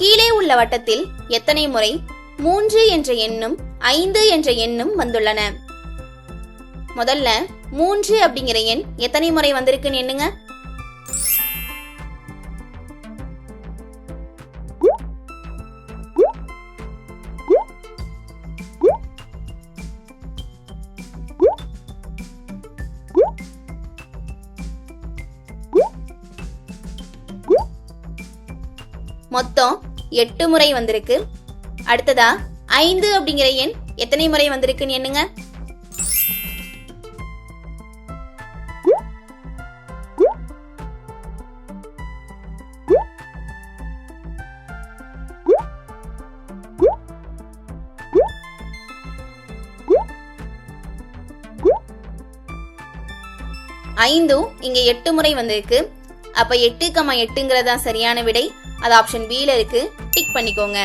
கீழே உள்ள வட்டத்தில் எத்தனை முறை 3 என்ற எண்ணும் 5 என்ற எண்ணும் வந்துள்ளன? முதல்ல 3 அப்படிங்கிற எண் எத்தனை முறை வந்திருக்குன்னு எண்ணுங்க. மொத்தம் 8 முறை வந்திருக்கு. அடுத்ததா 5 அப்படிங்கிற எண் எத்தனை முறை வந்திருக்குன்னு எண்ணுங்க. ஐந்தும் இங்க 8 முறை வந்திருக்கு. அப்ப 8,8ங்கிறதா சரியான விடை. அது ஆப்ஷன் B ல இருக்கு. டிக் பண்ணிக்கோங்க.